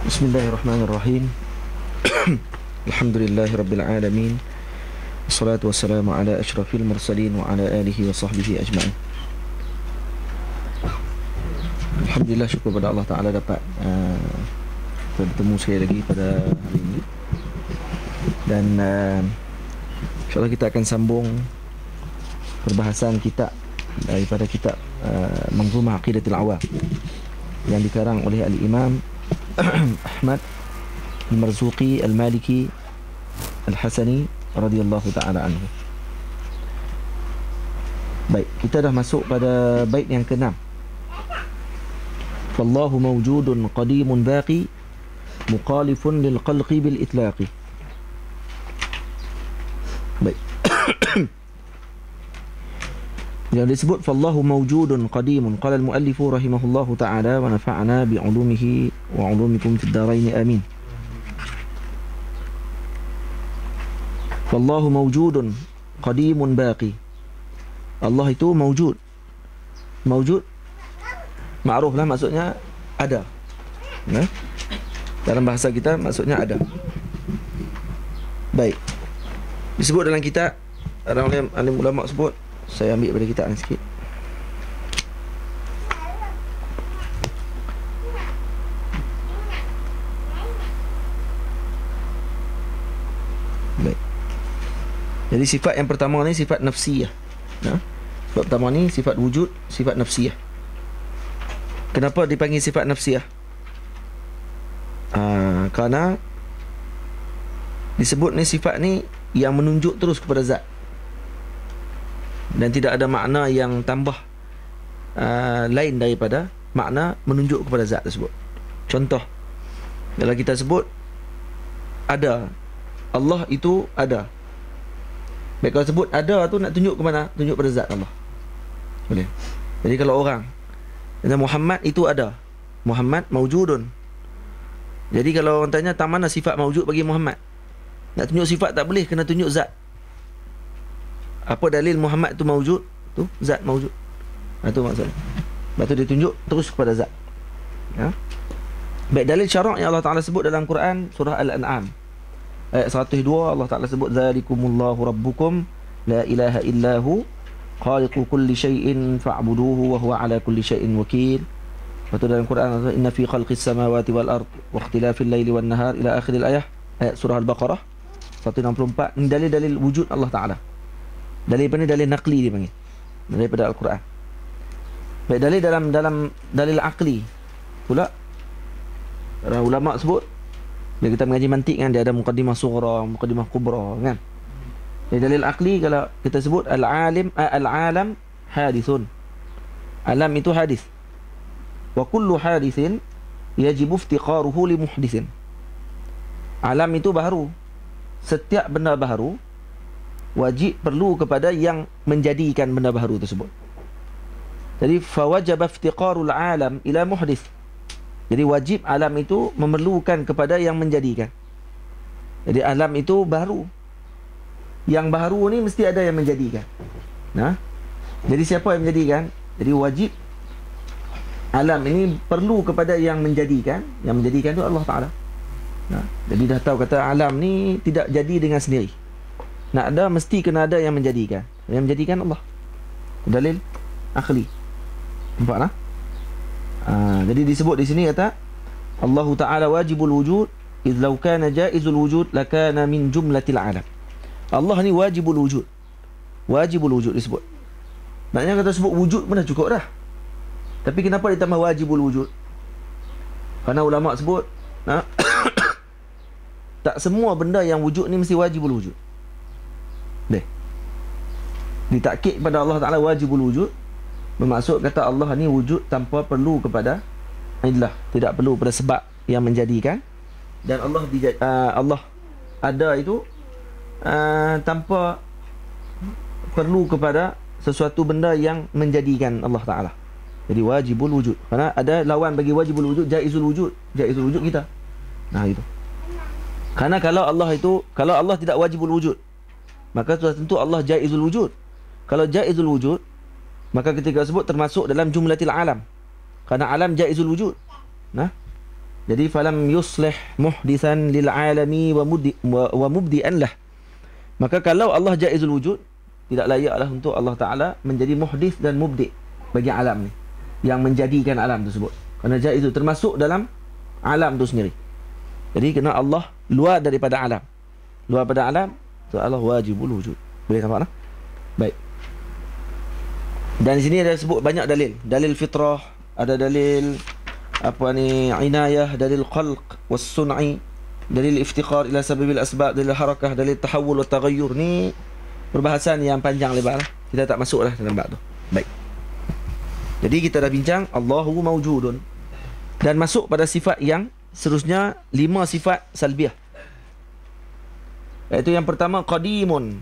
Bismillahirrahmanirrahim. Alhamdulillahirabbil alamin. Wassalatu wassalamu ala asyrafil mursalin wa ala alihi wa sahbihi ajma'in. Alhamdulillah, syukur pada Allah Ta'ala dapat bertemu sekali lagi pada hari ini. Dan insyaAllah kita akan sambung perbahasan kitab daripada kitab Manzumah Aqidatul Awam yang dikarang oleh Al-Imam Ahmad Al-Marzuqi Al-Maliki Al-Hasani radhiyallahu ta'ala anhu. Baik, kita dah masuk pada bait yang ke-6. Fallahu mawjudun qadimun baqi muqalifun lil qalqi bil itlaqi. Baik. Yang disebut fallahu mawjudun qadimun, qala al-muallifu rahimahullahu ta'ala wa nafa'ana bi 'ulumihi wa 'ulumikum fid dharain amin. Fallahu mawjudun qadimun baqi. Allah itu mawjud. Mawjud ma'ruf lah, maksudnya ada. Nah, dalam bahasa kita maksudnya ada. Baik. Disebut dalam kitab, alim ulama sebut, saya ambil pada kitab ni sikit. Baik. Jadi sifat yang pertama ni sifat nafsiyah. Nah, sifat pertama ni sifat wujud, sifat nafsiyah. Kenapa dipanggil sifat nafsiyah? Kerana disebut ni sifat ni yang menunjuk terus kepada zat, dan tidak ada makna yang tambah lain daripada makna menunjuk kepada zat tersebut. Contoh, kalau kita sebut ada, Allah itu ada. Baik, kalau sebut ada tu nak tunjuk ke mana? Tunjuk pada zat Allah. Boleh. Jadi kalau orang kata Muhammad itu ada, Muhammad mawjudun. Jadi kalau orang tanya tak mana sifat mawjud bagi Muhammad, nak tunjuk sifat tak boleh, kena tunjuk zat. Apa dalil Muhammad tu mawjud? Tu zat mawjud. Itu maksudnya. Lepas tu dia tunjuk terus kepada zat. Ya. Baik, dalil syarak yang Allah Ta'ala sebut dalam Quran surah Al-An'am ayat 102, Allah Ta'ala sebut zalikumullahu rabbukum la ilaha illahu khaliqu kulli syai'in fa'buduhu wa huwa ala kulli syai'in wakil. Lepas tu dalam Quran, inna fi khalqis samawati wal ard wa ikhtilafil laili wan nahar ila akhiril ayah, ayat surah Al-Baqarah 164. Ini dalil-dalil wujud Allah Ta'ala. Dalil apa ni? Dalil naqli dia panggil, daripada Al-Quran. Baik, dalil dalam dalil aqli pula, ulama sebut, bila kita mengaji mantik kan, dia ada muqaddimah sughra, muqaddimah kubra kan. Jadi dalil aqli, kalau kita sebut al-alam hadithun. Alam itu hadis. Wa kullu hadithin yajibu iftiqaruhu li muhdithin. Alam itu baharu. Setiap benda baharu wajib perlu kepada yang menjadikan benda baharu tersebut. Jadi fawajaba iftiqarul alam ila muhdith. Jadi wajib alam itu memerlukan kepada yang menjadikan. Jadi alam itu baru. Yang baru ni mesti ada yang menjadikan. Nah, jadi siapa yang menjadikan? Jadi wajib alam ini perlu kepada yang menjadikan. Yang menjadikan itu Allah Ta'ala. Nah, jadi dah tahu kata alam ni tidak jadi dengan sendiri. Nak ada, mesti kena ada yang menjadikan. Yang menjadikan Allah. Dalil akhli. Nampak tak? Jadi disebut di sini kata Allah Ta'ala wajibul wujud idh law kana jaizul wujud lakana min jumlatil alam. Allah ni wajibul wujud. Wajibul wujud disebut. Maknanya kata sebut wujud pun dah cukup dah. Tapi kenapa ditambah wajibul wujud? Kerana ulama sebut tak semua benda yang wujud ni mesti wajibul wujud. Ditakkid pada Allah Ta'ala wajibul wujud, bermaksud kata Allah ni wujud tanpa perlu kepada illah, tidak perlu pada sebab yang menjadikan. Dan Allah ada itu tanpa perlu kepada sesuatu benda yang menjadikan Allah Ta'ala. Jadi wajibul wujud. Kerana ada lawan bagi wajibul wujud, jaizul wujud. Jaizul wujud kita. Nah itu. Kerana kalau Allah tidak wajibul wujud, maka sudah tentu Allah jaizul wujud. Kalau jaizul wujud, maka ketika sebut termasuk dalam jumlatil alam. Kerana alam jaizul wujud. Nah, Jadi falam yuslih muhdithan lil alami wa mubdi'an lah. Maka kalau Allah jaizul wujud, tidak layaklah untuk Allah Taala menjadi muhdith dan mubdi' bagi alam ni, yang menjadikan alam tersebut. Kerana jaiz itu termasuk dalam alam tu sendiri. Jadi kena Allah luar daripada alam. Luar daripada alam, so Allah wajibul wujud. Boleh nampak tak? Baik. Dan di sini ada sebut banyak dalil. Dalil fitrah, ada dalil apa ni, inayah, dalil khalq was sun'i, dalil iftiqar ila sababil asbab, dalil harakah, dalil tahawul wa taghayyur. Ni perbahasan yang panjang lebar lah. Kita tak masuklah dalam bab tu. Baik. Jadi kita dah bincang Allahu mawjudun, dan masuk pada sifat yang seterusnya, 5 sifat salbiah. Iaitu yang pertama qadimun.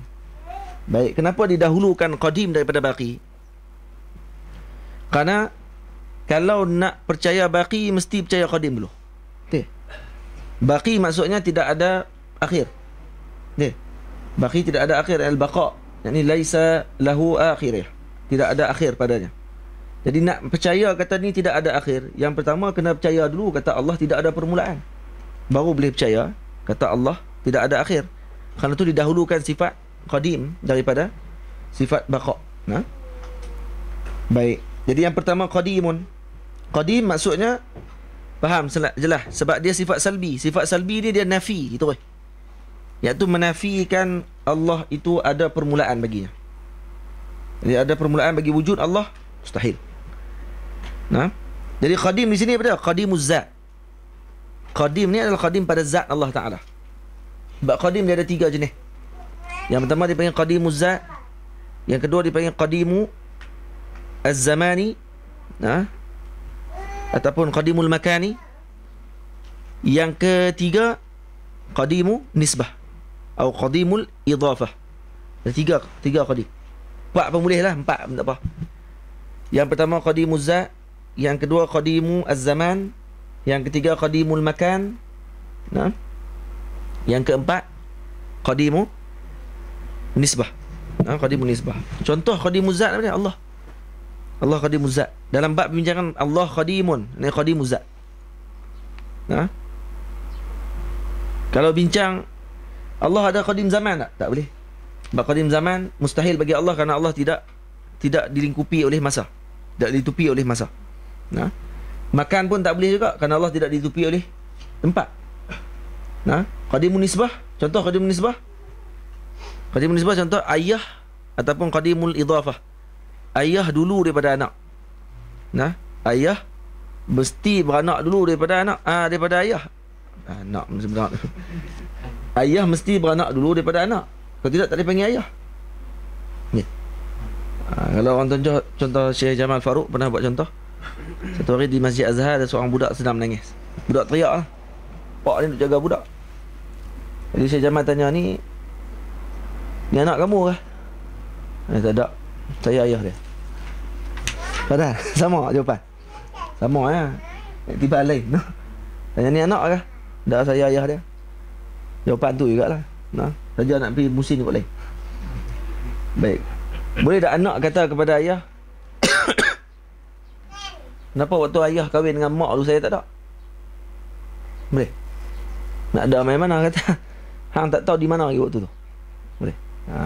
Baik, kenapa didahulukan qadim daripada baqi? Karena kalau nak percaya baqi, mesti percaya qadim dulu. Okey. Baqi maksudnya tidak ada akhir. Okey. Baqi tidak ada akhir, al-baqa. Yakni laisa lahu akhirah. Tidak ada akhir padanya. Jadi nak percaya kata ni tidak ada akhir, yang pertama kena percaya dulu kata Allah tidak ada permulaan. Baru boleh percaya kata Allah tidak ada akhir. Kerana tu didahulukan sifat qadim daripada sifat baqa. Nah. Baik. Jadi yang pertama qadimun. Qadim maksudnya faham jelas, sebab dia sifat salbi. Sifat salbi dia nafi itu. Iaitu menafikan Allah itu ada permulaan baginya. Jadi ada permulaan bagi wujud Allah mustahil. Nah, jadi qadim di sini apa dia? Qadimuz zat. Qadim ni adalah qadim pada zat Allah Taala. Sebab qadim dia ada 3 jenis. Yang pertama dipanggil qadimuz zat, yang kedua dipanggil qadimu az-zamani, nah, ataupun qadimul makani. Yang ketiga qadimu nisbah atau qadimul idhafah. Ada tiga qadim. 4 pun boleh lah, 4 pun tak apa. Yang pertama qadimuz zat, yang kedua qadimu az-zaman, yang ketiga qadimul makan, nah, yang keempat qadimu nisbah. Nah, qadimu nisbah. Contoh qadimuz zat apa dia? Allah. Allah qadimuz zat. Dalam bab perbincangan Allah qadimun, ni qadimuz zat. Nah. Kalau bincang Allah ada qadim zaman tak? Tak boleh. Sebab qadim zaman mustahil bagi Allah, kerana Allah tidak dilingkupi oleh masa. Tidak ditutupi oleh masa. Nah. Makan pun tak boleh juga, kerana Allah tidak ditutupi oleh tempat. Nah, qadimun nisbah, contoh qadimun nisbah. Qadimun nisbah contoh ayah ataupun qadimul idhafah. Ayah dulu daripada anak. Nah, ayah mesti beranak dulu daripada anak, daripada ayah. Anak mesti beranak. Ayah mesti beranak dulu daripada anak. Kalau tidak, tak dipanggil ayah. Ni. Kalau orang contoh Syekh Jamal Farouk pernah buat contoh. Satu hari di Masjid Azhar ada seorang budak sedang menangis. Budak teriak lah. Pak ni nak jaga budak. Jadi Syekh Jamal tanya, ni anak kamu kah? Tak ada. Saya ayah dia. Padahal sama jawapan. Sama ya. Tiba lain. Tanya, ni anak kah? Tak, saya ayah dia. Jawapan tu jugalah. Nah, saja nak pergi musim kot lain. Baik. Boleh tak anak kata kepada ayah, kenapa waktu ayah kahwin dengan mak tu saya tak ada? Boleh. Nak ada main mana kata, hang tak tahu di mana lagi waktu tu. Boleh.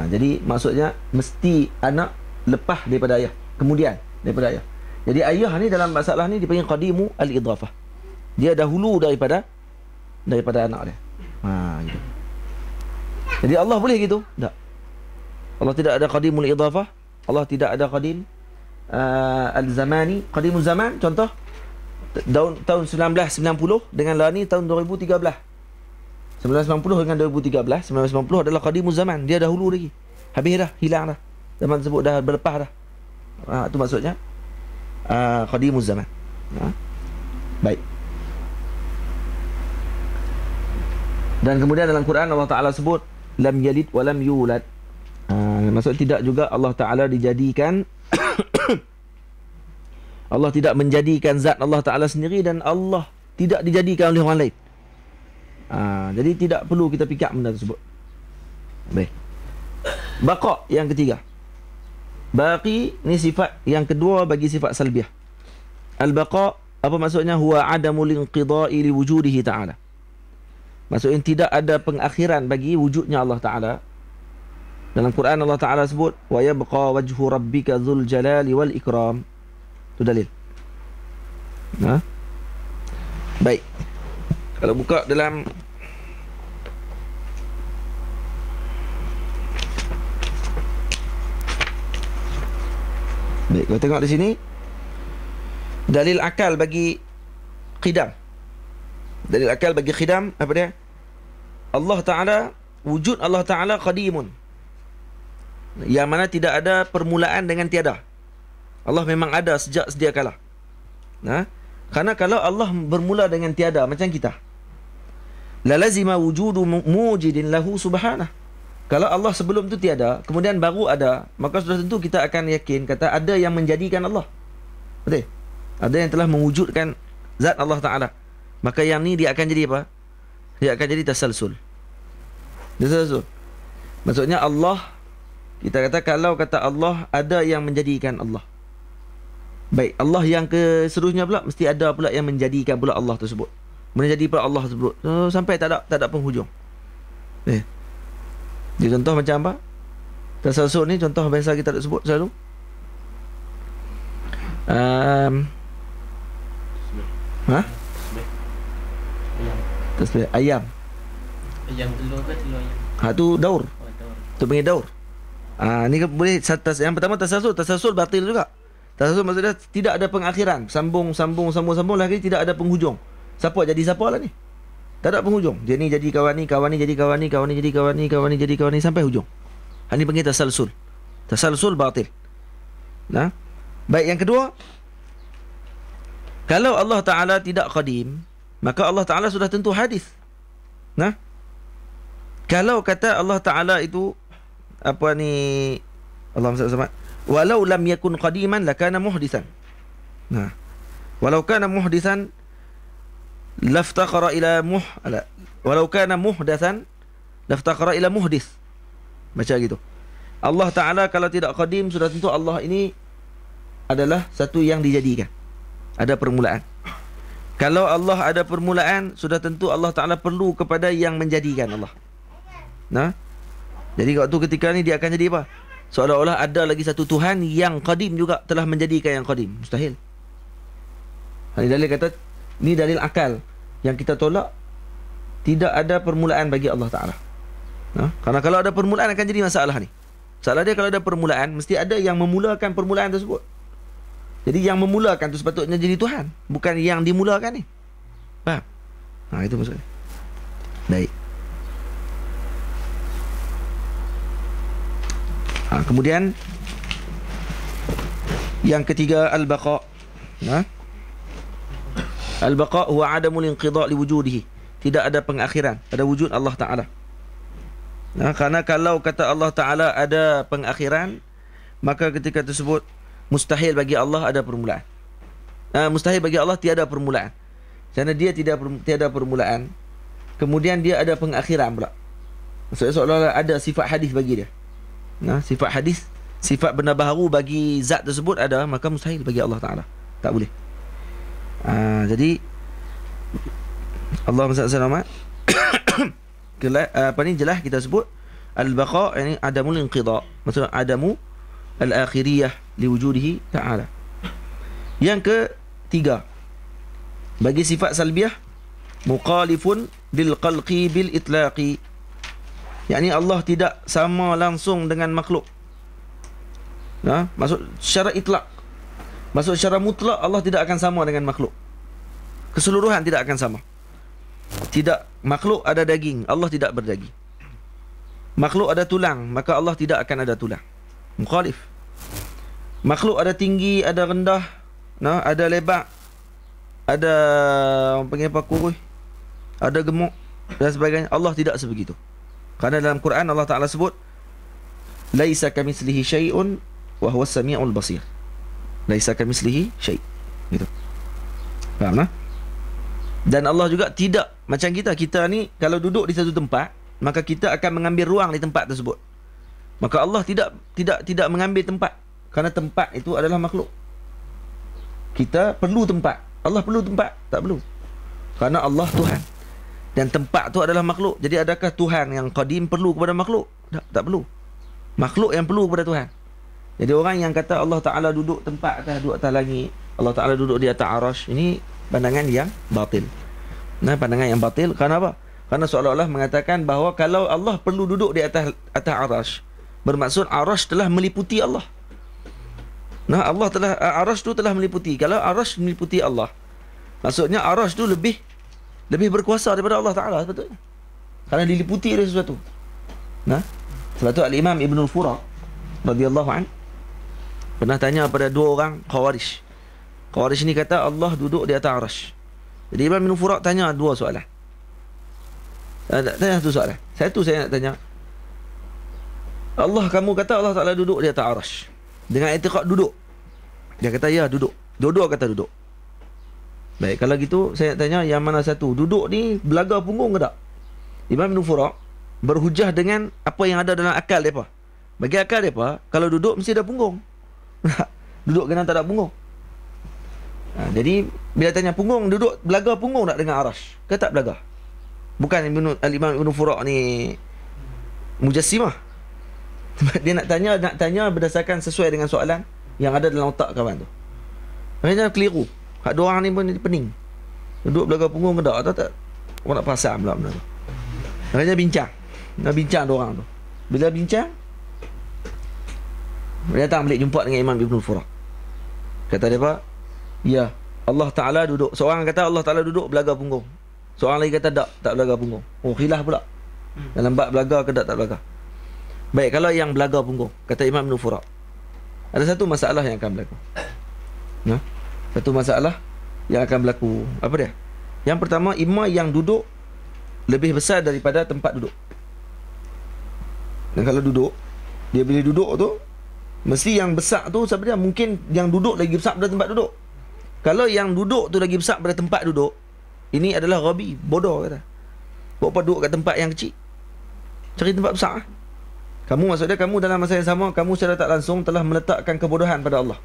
Jadi maksudnya mesti anak lepas daripada ayah, kemudian daripada ayah. Jadi ayah ni dalam masalah ni dipanggil qadimu al-idhafah. Dia dahulu daripada anak dia. Gitu. Jadi Allah boleh gitu? Tak. Allah tidak ada qadimul idhafah. Allah tidak ada qadim al-zamani. Qadimul zaman contoh tahun 1990 dengan lah ni tahun 2013. 1990 dengan 2013. 1990 adalah qadimul zaman. Dia dahulu lagi. Habis dah, hilang dah. Zaman tersebut dah berlepas dah. Itu maksudnya qadimul zaman. Baik. Dan kemudian dalam Quran Allah Ta'ala sebut lam yalid wa lam yulad. Maksud tidak juga Allah Ta'ala dijadikan Allah tidak menjadikan zat Allah Ta'ala sendiri, dan Allah tidak dijadikan oleh orang lain. Jadi tidak perlu kita fikir benda tersebut. Baik. Baqa yang ketiga. Baqi ni sifat yang kedua bagi sifat salbiah. Al-baqa Apa maksudnya? Huwa adamul inqidai li wujudihi ta'ala. Maksudnya tidak ada pengakhiran bagi wujudnya Allah Ta'ala. Dalam Quran Allah Ta'ala sebut wa yabqa wajhu rabbika dzul jalali wal ikram. Itu dalil. Nah. Baik. Kalau buka dalam baik, kalau tengok di sini dalil akal bagi qidam. Dalil akal bagi qidam apa dia? Allah Ta'ala, wujud Allah Ta'ala qadimun, yang mana tidak ada permulaan dengan tiada. Allah memang ada sejak sedia kala. Nah, karena kalau Allah bermula dengan tiada macam kita, la lazima wujudu mujidin lahu subhanah. Kalau Allah sebelum itu tiada, kemudian baru ada, maka sudah tentu kita akan yakin kata ada yang menjadikan Allah. Betul? Ada yang telah mewujudkan zat Allah Ta'ala. Maka yang ni dia akan jadi apa? Dia akan jadi tasalsul. Tasalsul. Maksudnya Allah, kita kata kalau kata Allah ada yang menjadikan Allah. Baik, Allah yang seterusnya pula mesti ada pula yang menjadikan pula Allah tersebut. Menjadi pula Allah tersebut. Sampai tak ada penghujung. Dia contoh macam apa? Tasalsul ni contoh biasa kita tak sebut selalu. Tasbih ayam. Ayam telur ke telur ayam? Tu daur. Oh, telur. Tu panggil daur. Ni boleh yang pertama tasalsul batil juga. Tasalsul maksudnya tidak ada pengakhiran, sambung lagi, tidak ada penghujung. Siapa jadi siapa lah ni? Tak ada penghujung. Dia ni jadi kawan ni, kawan ni jadi kawan ni, kawan ni jadi kawan ni, kawan ni jadi kawan ni sampai hujung. Ini panggil tasalsul. Tasalsul batil. Nah. Baik, yang kedua, kalau Allah Ta'ala tidak qadim, maka Allah Ta'ala sudah tentu hadis. Nah, kalau kata Allah Ta'ala itu apa ni, Allahumma salli alaihi walau lam yakun qadiman lakana muhdisan. Nah, walau kana muhdisan laftaqara ila walau kana muhdatsan laftaqara ila muhdis. Macam gitu. Allah Ta'ala kalau tidak qadim, sudah tentu Allah ini adalah satu yang dijadikan. Ada permulaan. Kalau Allah ada permulaan, sudah tentu Allah Ta'ala perlu kepada yang menjadikan Allah. Nah, jadi waktu ketika ni dia akan jadi apa? Seolah-olah ada lagi satu Tuhan yang qadim juga telah menjadikan yang qadim. Mustahil. Ini dalil kata, ni dalil akal yang kita tolak. Tidak ada permulaan bagi Allah Ta'ala. Nah, karena kalau ada permulaan akan jadi masalah ni. Masalah dia kalau ada permulaan, mesti ada yang memulakan permulaan tersebut. Jadi yang memulakan tu sepatutnya jadi Tuhan, bukan yang dimulakan ni. Faham? Itu maksudnya. Baik. Kemudian yang ketiga, al-baqa. Al-baqa huwa adamul inqidha' li wujudihi. Tidak ada pengakhiran pada wujud Allah Ta'ala. Karena kalau kata Allah Ta'ala ada pengakhiran, maka ketika tersebut mustahil bagi Allah ada permulaan. Mustahil bagi Allah tiada permulaan. Kerana dia tiada permulaan, kemudian dia ada pengakhiran pula. Maksudnya seolah-olah ada sifat hadis bagi dia. Sifat hadis, sifat benda baharu bagi zat tersebut ada, maka mustahil bagi Allah Ta'ala. Tak boleh. Jadi Allahumma salli alaihi apa ni jelas kita sebut al-baqa, yani adamul inqidha. Maksudnya adamu al-akhiriyah liwujudihi ta'ala. Yang ketiga, bagi sifat salbiyah, muqalifun bil qalqi bil itlaqi, yakni Allah tidak sama langsung dengan makhluk. Maksud secara itlaq, maksud secara mutlak Allah tidak akan sama dengan makhluk. Keseluruhan tidak akan sama. Tidak, makhluk ada daging, Allah tidak berdaging. Makhluk ada tulang, maka Allah tidak akan ada tulang. Mukhalif. Makhluk ada tinggi, ada rendah, ada lebar, ada orang panggil apa, kurus, ada gemuk dan sebagainya. Allah tidak sebegitu. Kerana dalam Quran Allah Ta'ala sebut laisa kamitslihi syai'un wa huwas samiul basir. Laisa kamitslihi syai'. Gitu. Faham tak? Dan Allah juga tidak macam kita. Kita ni kalau duduk di satu tempat, maka kita akan mengambil ruang di tempat tersebut. Maka Allah tidak mengambil tempat, kerana tempat itu adalah makhluk. Kita perlu tempat. Allah perlu tempat? Tak perlu. Kerana Allah Tuhan. Dan tempat tu adalah makhluk. Jadi adakah Tuhan yang qadim perlu kepada makhluk? Tak perlu. Makhluk yang perlu kepada Tuhan. Jadi orang yang kata Allah Ta'ala duduk tempat atas, duduk atas langit, Allah Ta'ala duduk di atas arash, ini pandangan yang batil. Nah, pandangan yang batil. Kerana apa? Kerana seolah-olah mengatakan bahawa kalau Allah perlu duduk di atas arash, bermaksud arash telah meliputi Allah. Nah, Allah telah, arash tu telah meliputi. Kalau arash meliputi Allah, maksudnya arash tu lebih berkuasa daripada Allah Ta'ala sepatutnya. Kerana diliputi oleh sesuatu. Nah, sebab tu Al-Imam Ibn Al-Fura radhiyallahu anhu pernah tanya pada dua orang Khawarij. Khawarij ni kata Allah duduk di atas arash. Jadi Imam Ibn Al-Fura tanya dua soalan. Tanya satu soalan. Satu saya nak tanya, Allah, kamu kata Allah Ta'ala duduk di atas arash dengan i'tiqad duduk. Dia kata ya, duduk. Dua-dua kata duduk. Baik, kalau gitu saya nak tanya, yang mana satu? Duduk ni belaga punggung ke tak? Imam Ibn Fura berhujah dengan apa yang ada dalam akal mereka. Bagi akal mereka, kalau duduk mesti ada punggung. Duduk kena tak ada punggung. Jadi bila tanya punggung, duduk belaga punggung tak dengan arash? Ke tak belaga? Bukan Al-Imam Ibn Fura ni mujassimah. Dia nak tanya berdasarkan sesuai dengan soalan yang ada dalam otak kawan tu. Maknanya keliru. Hak dua orang ni pun pening. Duduk belaga punggung ke tak? Tak. Orang nak perasan pula benda tu. Maknanya bincang. Nak bincang dua orang tu. Bila bincang, dia datang balik jumpa dengan Imam Ibn Fura. Kata dia apa? Ya, Allah Ta'ala duduk. Seorang kata Allah Ta'ala duduk belaga punggung. Seorang lagi kata tak belaga punggung. Oh, khilaf pula. Dalam bab belaga ke tak belaga. Baik, kalau yang belaga punggung, kata Imam Ibn Fura, ada satu masalah yang akan berlaku. Satu masalah yang akan berlaku. Apa dia? Yang pertama, imam yang duduk lebih besar daripada tempat duduk. Dan kalau duduk, dia bila duduk tu, mesti yang besar tu siapa dia? Mungkin yang duduk lagi besar daripada tempat duduk. Kalau yang duduk tu lagi besar daripada tempat duduk, ini adalah ghabi, bodoh kata. Buat apa duduk kat tempat yang kecil? Cari tempat besar. Kamu, maksudnya kamu dalam masa yang sama, kamu secara tak langsung telah meletakkan kebodohan pada Allah.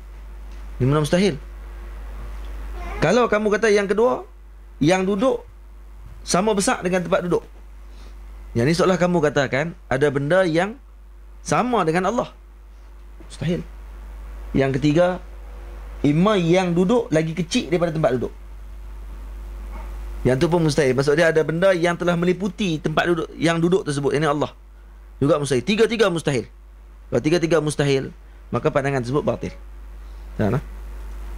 Ini mana mustahil. Kalau kamu kata yang kedua, yang duduk sama besar dengan tempat duduk, yang ini seolah kamu katakan ada benda yang sama dengan Allah. Mustahil. Yang ketiga, imam yang duduk lagi kecil daripada tempat duduk. Yang tu pun mustahil. Maksud dia ada benda yang telah meliputi tempat duduk yang duduk tersebut. Ini Allah. Juga mustahil. Tiga-tiga mustahil. Kalau tiga-tiga mustahil, maka pandangan tersebut batil.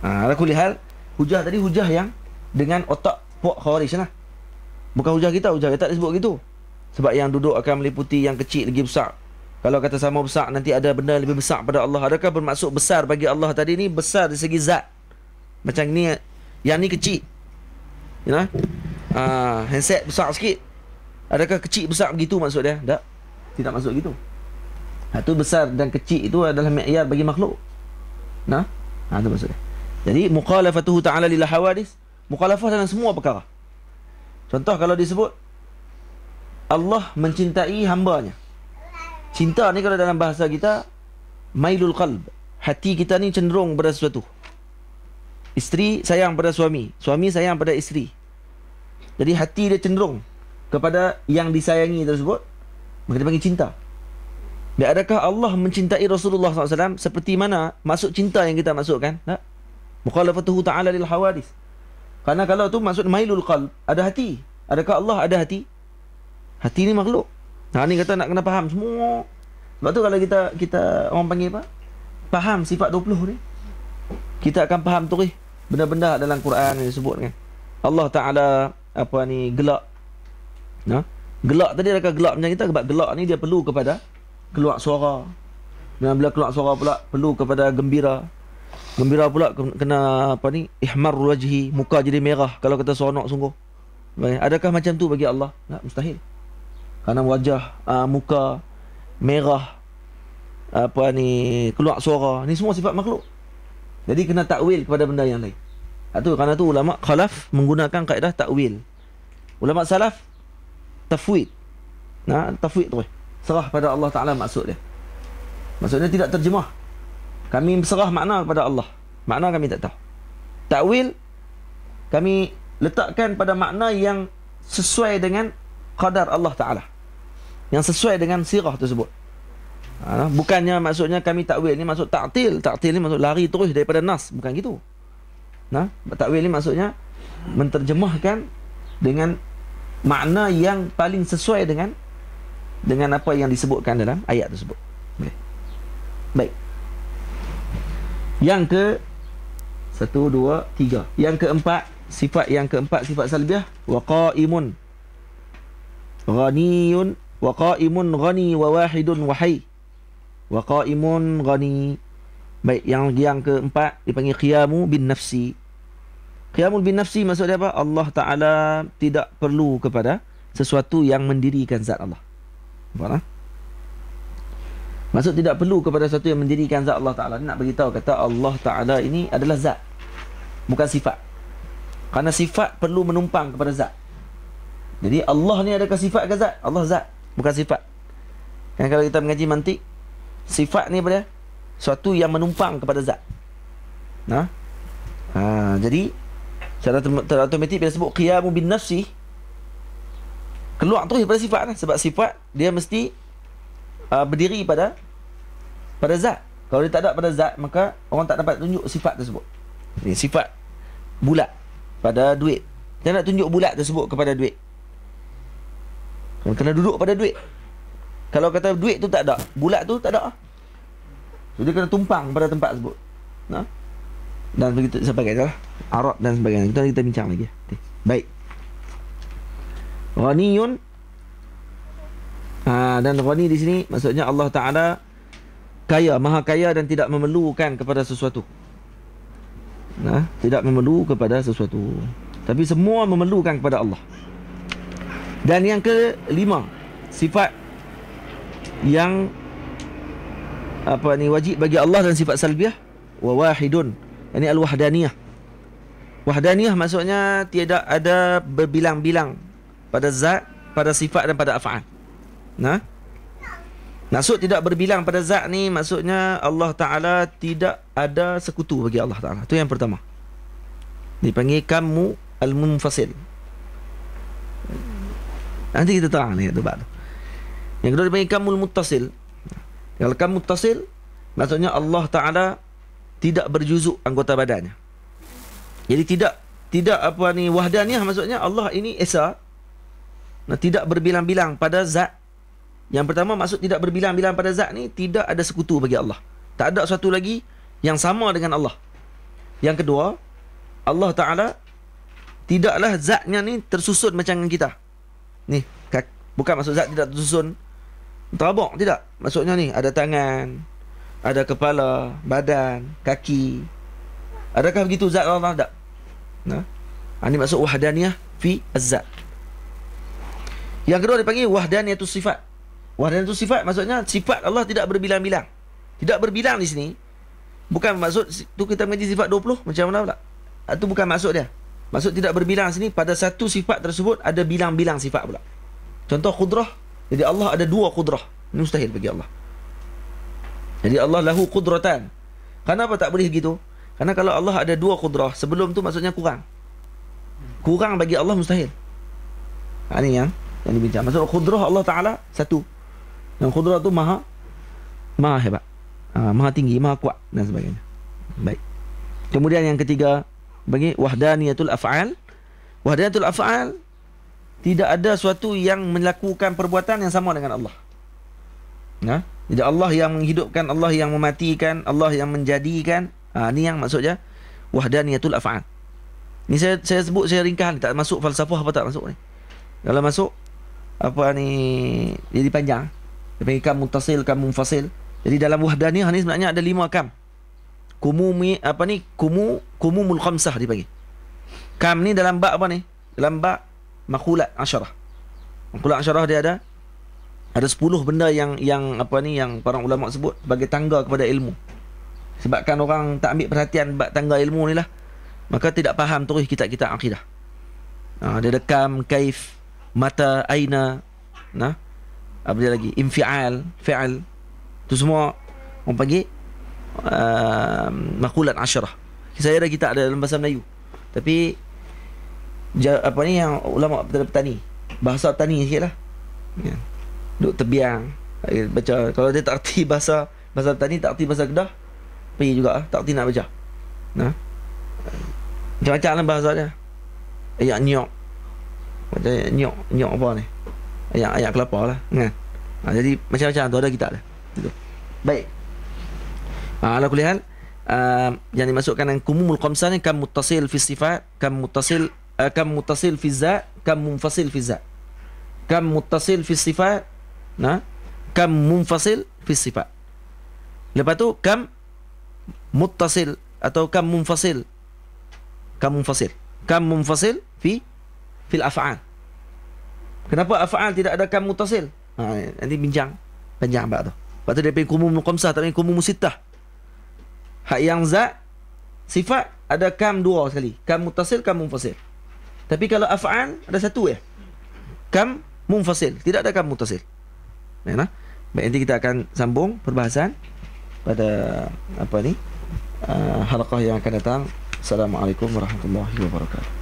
Ala kulli hal, hujah tadi hujah yang dengan otak puak Khawarij lah. Bukan hujah kita tak disebut gitu. Sebab yang duduk akan meliputi yang kecil lagi besar. Kalau kata sama besar, nanti ada benda lebih besar pada Allah. Adakah bermaksud besar bagi Allah tadi ni besar dari segi zat? Macam ni, yang ni kecil. Handset besar sikit. Adakah kecil besar begitu maksud dia? Tak. Tidak maksud gitu. Itu besar dan kecil itu adalah mi'yar bagi makhluk. Itu maksud dia. Jadi mukhalafatuhu ta'ala lil hawadis, mukhalafah dalam semua perkara. Contoh kalau disebut Allah mencintai hamba-Nya. Cinta ni kalau dalam bahasa kita mailul qalb. Hati kita ni cenderung pada sesuatu. Isteri sayang pada suami, suami sayang pada isteri. Jadi hati dia cenderung kepada yang disayangi tersebut, maka dia panggil cinta. Dan adakah Allah mencintai Rasulullah SAW seperti mana maksud cinta yang kita maksudkan? Tak. Mukhalafatuhu ta'ala lil hawadis. Kerana kalau tu maksud mailul qalb, ada hati. Adakah Allah ada hati? Hati ni makhluk. Ni kata nak kena faham semua. Sebab tu kalau kita orang panggil apa? Faham sifat 20 ni, kita akan faham terus benda-benda dalam Quran yang disebutkan. Allah Ta'ala gelak. Gelak tadi adakah gelak macam kita? Sebab gelak ni dia perlu kepada keluar suara. Dan bila keluar suara pula perlu kepada gembira. Gembira pula kena ihmar wajhi, muka jadi merah kalau kata seronok sungguh. Adakah macam tu bagi Allah? Tak, mustahil. Kerana wajah, muka merah, keluar suara, ni semua sifat makhluk. Jadi kena takwil kepada benda yang lain. Kerana tu ulama khalaf menggunakan kaedah takwil. Ulama salaf tafwid. Tafwid tu serah pada Allah Ta'ala maksud dia. Maksudnya tidak terjemah. Kami berserah makna kepada Allah. Makna kami tak tahu. Takwil kami letakkan pada makna yang sesuai dengan qadar Allah Ta'ala, yang sesuai dengan sirah tersebut. Bukannya maksudnya kami takwil ni maksud ta'til. Ta'til ni maksud lari terus daripada nas. Bukan gitu. Takwil ni maksudnya menterjemahkan dengan makna yang paling sesuai dengan apa yang disebutkan dalam ayat tersebut. Baik. Yang ke 1, 2, 3. Yang keempat, sifat yang keempat, sifat salbiah. Wa qa'imun ghaniyun, wa qa'imun ghani wa wahidun wa hayy. Wa qa'imun ghani. Baik, yang keempat dipanggil qiyamu bin nafsi. Qiyamul bin nafsi maksudnya apa? Allah Ta'ala tidak perlu kepada sesuatu yang mendirikan zat Allah. Faham? Maksud tidak perlu kepada sesuatu yang mendirikan zat Allah Ta'ala. Nak beritahu kata Allah Ta'ala ini adalah zat, bukan sifat. Kerana sifat perlu menumpang kepada zat. Jadi Allah ni adakah sifat ke zat? Allah zat, bukan sifat. Kan kalau kita mengaji mantik, sifat ni apa dia? Suatu yang menumpang kepada zat. Jadi secara automatik bila sebut qiyamu bin nafsi, keluar terus daripada sifat lah. Sebab sifat dia mesti berdiri pada zat. Kalau dia tak ada pada zat, maka orang tak dapat tunjuk sifat tersebut. Ni sifat bulat pada duit. Dia nak tunjuk bulat tersebut kepada duit, kena duduk pada duit. Kalau kata duit tu tak ada, bulat tu tak ada, jadi kena tumpang pada tempat tersebut. Dan begitu sebagainya lah, Arab dan sebagainya. Kita bincang lagi. Baik. Ghaniyun. Dan ghani di sini maksudnya Allah Ta'ala kaya, maha kaya dan tidak memerlukan kepada sesuatu. Tidak memerlu kepada sesuatu, tapi semua memerlukan kepada Allah. Dan yang kelima, sifat yang wajib bagi Allah dan sifat salbiah, wa wahidun. Ini al-wahdaniyah. Wahdaniyah maksudnya tiada ada berbilang-bilang pada zat, pada sifat dan pada af'al. Maksud tidak berbilang pada zat ni maksudnya Allah Ta'ala tidak ada sekutu bagi Allah Ta'ala. Itu yang pertama. Dipanggil kamu al-munfasil. Nanti kita terang ni tu. Yang kedua dipanggil kamul muttasil. Kalau kamul muttasil maksudnya Allah Ta'ala tidak berjuzuk anggota badannya. Jadi tidak wahdaniyah maksudnya Allah ini esa, tidak berbilang-bilang pada zat. Yang pertama maksud tidak berbilang-bilang pada zat ni, tidak ada sekutu bagi Allah. Tak ada satu lagi yang sama dengan Allah. Yang kedua, Allah Ta'ala tidaklah zatnya ni tersusun macam kita. Ni, bukan maksud zat tidak tersusun terabak, tidak. Maksudnya ni ada tangan, ada kepala, badan, kaki. Adakah begitu zat Allah? Tak. Ini maksud wahdaniyah fi az-zat. Yang kedua dipanggil wahdaniyatus sifat. Wahdaniyatus sifat maksudnya sifat Allah tidak berbilang-bilang. Tidak berbilang di sini bukan maksud tu kita mengaji sifat 20 macam mana pula. Itu bukan maksud dia. Maksud tidak berbilang sini pada satu sifat tersebut ada bilang-bilang sifat pula. Contoh qudrah. Jadi Allah ada dua qudrah. Ini mustahil bagi Allah. Jadi Allah lahu qudratan. Kenapa tak boleh begitu? Karena kalau Allah ada dua qudrah, sebelum tu maksudnya kurang. Kurang bagi Allah mustahil. Ini yang dibincang. Maksud qudrah Allah Ta'ala satu. Yang qudrah tu maha hebat. Maha tinggi, maha kuat dan sebagainya. Baik. Kemudian yang ketiga bagi wahdaniyatul af'al. Wahdaniyatul af'al, tidak ada suatu yang melakukan perbuatan yang sama dengan Allah. Jadi Allah yang menghidupkan, Allah yang mematikan, Allah yang menjadikan. Ni yang maksudnya wahdaniyatul af'al. Ni saya sebut, saya ringkas, tak masuk falsafah apa tak masuk ni. Kalau masuk jadi panjang. Dia panggil kam muttasil, kam munfasil. Jadi dalam wahdaniyah ni sebenarnya ada 5 kam. Kumumul khamsah dipanggil. Kam ni dalam bab apa ni? Dalam bab maqulat asyarah. Maqulat asyarah dia ada 10 benda yang para ulama sebut sebagai tangga kepada ilmu. Sebabkan orang tak ambil perhatian bab tangga ilmu ni lah, maka tidak faham terus kitab-kitab akidah. Dia ada kam, kaif, mata, aina, apa dia lagi, infial, fi'al. Itu semua orang panggil maqulat asyarah. Saya ada kitab dalam bahasa Melayu, tapi apa ni yang ulama petani, bahasa petani sikit lah. Ya. Duduk tebiang baca. Kalau dia tak erti bahasa petani, tak erti bahasa Kedah, pergi juga tak erti nak baca. Nah, macam-macam lah bahasa dia. Ayat nyok, macam nyok apa ni, ayat kelapa lah kan. Jadi macam-macam tu ada kitab dia gitu. Baik, ala kulli hal, yang dimasukkan dengan kumumul khamsah ni kam muttasil fi sifat, kam muttasil fi zat, kam munfasil fi zat. Kam muttasil fi sifat, nah, kam munfasil fi sifat. Lepas tu kam muttasil atau kam munfasil. Kam munfasil fi fil af'al. Kenapa af'al tidak ada kam muttasil? Nanti bincang panjang bab tu. Lepas tu dia pilih kumumul khamsah, tak pilih kumumul sittah. Hak yang zat sifat ada kam dua sekali, kam muttasil, kam munfasil. Tapi kalau af'al ada satu ya, kam munfasil, tidak ada kam muttasil. Baiklah. Baik, nanti kita akan sambung perbahasan pada halaqah yang akan datang. Assalamualaikum warahmatullahi wabarakatuh.